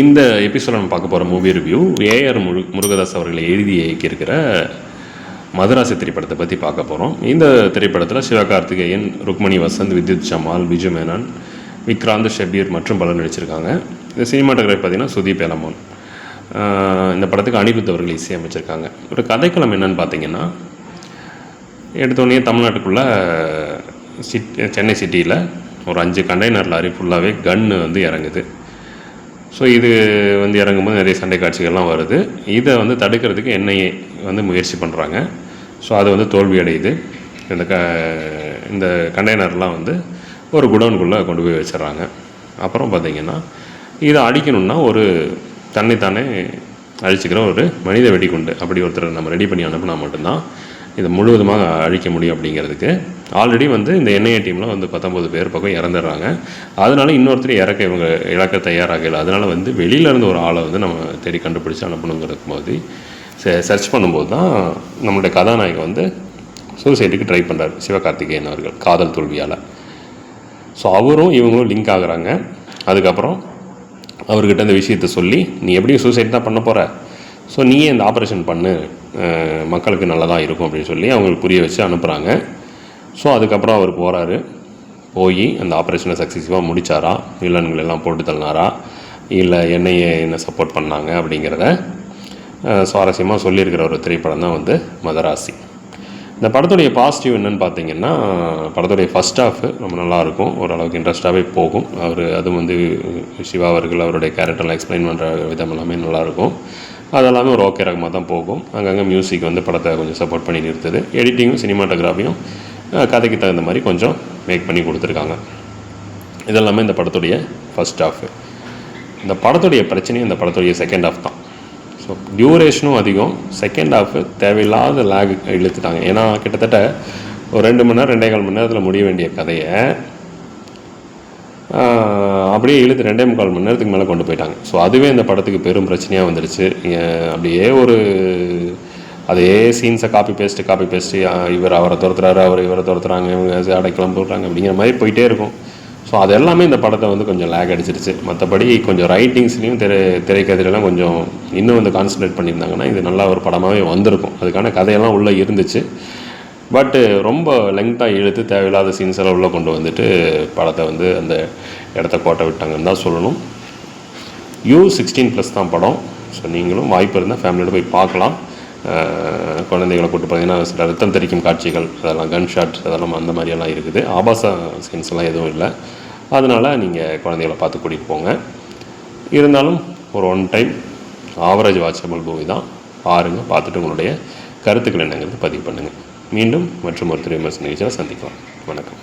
இந்த எபிசோட நம்ம பார்க்க போகிற மூவி ரிவ்யூ ஏஆர் முருகதாஸ் அவர்களை எழுதி இயக்கியிருக்கிற மதராசி திரைப்படத்தை பற்றி பார்க்க போகிறோம். இந்த திரைப்படத்தில் சிவகார்த்திகேயன், ருக்மணி வசந்த், வித்யுத் ஜமால், பிஜு மேனன், விக்ராந்த், ஷபீர் மற்றும் பலர் நடிச்சிருக்காங்க. இந்த சினிமாட்டோகிராஃபி பார்த்திங்கன்னா சுதீப் எலமோன். இந்த படத்துக்கு அனிருத் அவர்கள் இசையமைச்சிருக்காங்க. ஒரு கதைக்களம் என்னன்னு பார்த்தீங்கன்னா, எடுத்தோடனே தமிழ்நாட்டுக்குள்ளே சென்னை சிட்டியில் ஒரு 5 கண்டெய்னர் லாரி ஃபுல்லாகவே கன்று இறங்குது. ஸோ இது இறங்கும்போது நிறைய சண்டை காட்சிகள்லாம் வருது. இதை தடுக்கிறதுக்கு என்ஐஏ முயற்சி பண்ணுறாங்க. ஸோ அது தோல்வி அடையுது. இந்த கண்டெய்னர்லாம் ஒரு குடோனுக்குள்ளே கொண்டு போய் வச்சிடறாங்க. அப்புறம் பார்த்திங்கன்னா, இதை அடிக்கணுன்னா ஒரு தன்னைத்தானே அழிச்சிக்கிற ஒரு மனித வெடிகுண்டு அப்படி ஒருத்தர் நம்ம ரெடி பண்ணி அனுப்புனா மட்டும்தான் இதை முழுவதுமாக அழிக்க முடியும். அப்படிங்கிறதுக்கு ஆல்ரெடி இந்த என்ஐஏ டீமில் 19 பேர் பக்கம் இறந்துடுறாங்க. அதனால இன்னொருத்தர் இழக்க தயாராகலை. அதனால் வெளியிலேருந்து ஒரு ஆளை நம்ம தேடி கண்டுபிடிச்சி அனுப்பணுங்கிறது போது சர்ச் பண்ணும்போது தான் நம்மளுடைய கதாநாயகன் சூசைடுக்கு ட்ரை பண்ணுறாரு, சிவகார்த்திகேயன் அவர்கள், காதல் தோல்வியால். ஸோ அவரும் இவங்களும் லிங்க் ஆகுறாங்க. அதுக்கப்புறம் அவர்கிட்ட இந்த விஷயத்தை சொல்லி, நீ எப்படியும் சூசைட் தான் பண்ண போகிற, ஸோ நீயே இந்த ஆப்ரேஷன் பண்ணு, மக்களுக்கு நல்லதாக இருக்கும் அப்படின்னு சொல்லி அவங்களுக்கு புரிய வச்சு அனுப்புகிறாங்க. ஸோ அதுக்கப்புறம் அவர் போகிறாரு. போய் அந்த ஆப்ரேஷனை சக்ஸஸ்ஃபுல்லாக முடித்தாரா, வில்லன்கள் எல்லாம் போட்டு தள்ளினாரா, இல்லை என்னையே என்ன சப்போர்ட் பண்ணாங்க அப்படிங்கிறத சுவாரஸ்யமாக சொல்லியிருக்கிற ஒரு திரைப்படம் தான் மதராசி. இந்த படத்துடைய பாசிட்டிவ் என்னென்னு பார்த்தீங்கன்னா, படத்துடைய ஃபஸ்ட் ஹாஃப் ரொம்ப நல்லாயிருக்கும், ஓரளவுக்கு இன்ட்ரெஸ்ட்டாகவே போகும். அதுவும் சிவா அவர்கள் அவருடைய கேரக்டர்லாம் எக்ஸ்பிளைன் பண்ணுற விதம் எல்லாமே நல்லாயிருக்கும். அதெல்லாமே ஒரு ஓகே ரகமாக தான் போகும். அங்கங்கே மியூசிக் படத்தை கொஞ்சம் சப்போர்ட் பண்ணி நிறுத்துது. எடிட்டிங்கும் சினிமாட்டோகிராஃபியும் கதைக்கு தகுந்த மாதிரி கொஞ்சம் மேக் பண்ணி கொடுத்துருக்காங்க. இதெல்லாமே இந்த படத்துடைய ஃபஸ்ட் ஹாஃப். இந்த படத்துடைய பிரச்சனையும் இந்த படத்துடைய செகண்ட் ஹாஃப் தான். ஸோ டியூரேஷனும் அதிகம், செகண்ட் ஹாஃப் தேவையில்லாத லேக் இழுத்துட்டாங்க. ஏன்னா கிட்டத்தட்ட ஒரு 2 மணி நேரம் 2.25 மணி நேரத்தில் முடிய வேண்டிய கதையை அப்படியே இழுத்து 2.25 மணி நேரத்துக்கு மேலே கொண்டு போயிட்டாங்க. ஸோ அதுவே இந்த படத்துக்கு பெரும் பிரச்சனையாக வந்துடுச்சு. அப்படியே அதே சீன்ஸை காப்பி பேஸ்ட்டு இவர் அவரை துரத்துறாரு, இவரை துரத்துறாங்க, இவங்க அடைக்கலாம் போடுறாங்க அப்படிங்கிற மாதிரி போயிட்டே இருக்கும். ஸோ அது எல்லாமே இந்த படத்தை கொஞ்சம் லேக் அடிச்சிருச்சு. மற்றபடி கொஞ்சம் ரைட்டிங்ஸ்லேயும் திரைக்கதையிலாம் கொஞ்சம் இன்னும் கான்சன்ட்ரேட் பண்ணியிருந்தாங்கன்னா இது நல்லா ஒரு படமாகவே வந்திருக்கும். அதுக்கான கதையெல்லாம் உள்ளே இருந்துச்சு. பட்டு ரொம்ப லெங்க்த்தாக இழுத்து தேவையில்லாத சீன்ஸ் எல்லாம் உள்ளே கொண்டு படத்தை அந்த இடத்த கோட்டை விட்டாங்கன்னு தான் சொல்லணும். U16+ தான் படம். ஸோ நீங்களும் வாய்ப்பு இருந்தால் ஃபேமிலியோட போய் பார்க்கலாம். குழந்தைகளை கூப்பிட்டு பார்த்தீங்கன்னா சில ரத்தம் தெரிக்கும் காட்சிகள், அதெல்லாம் கன் ஷாட், அதெல்லாம் அந்த மாதிரியெல்லாம் இருக்குது. ஆபாச சீன்ஸ்லாம் எதுவும் இல்லை. அதனால் நீங்கள் குழந்தைகளை பார்த்து கூட்டிகிட்டு போங்க. இருந்தாலும் ஒரு 1 டைம் ஆவரேஜ் வாட்சபிள் மூவி தான். பாருங்கள், பார்த்துட்டு உங்களுடைய கருத்துக்கள் என்னங்கிறது பதிவு பண்ணுங்கள். மீண்டும் மற்றும் ஒரு விமர்சன நிகழ்ச்சியில் சந்திக்கலாம். வணக்கம்.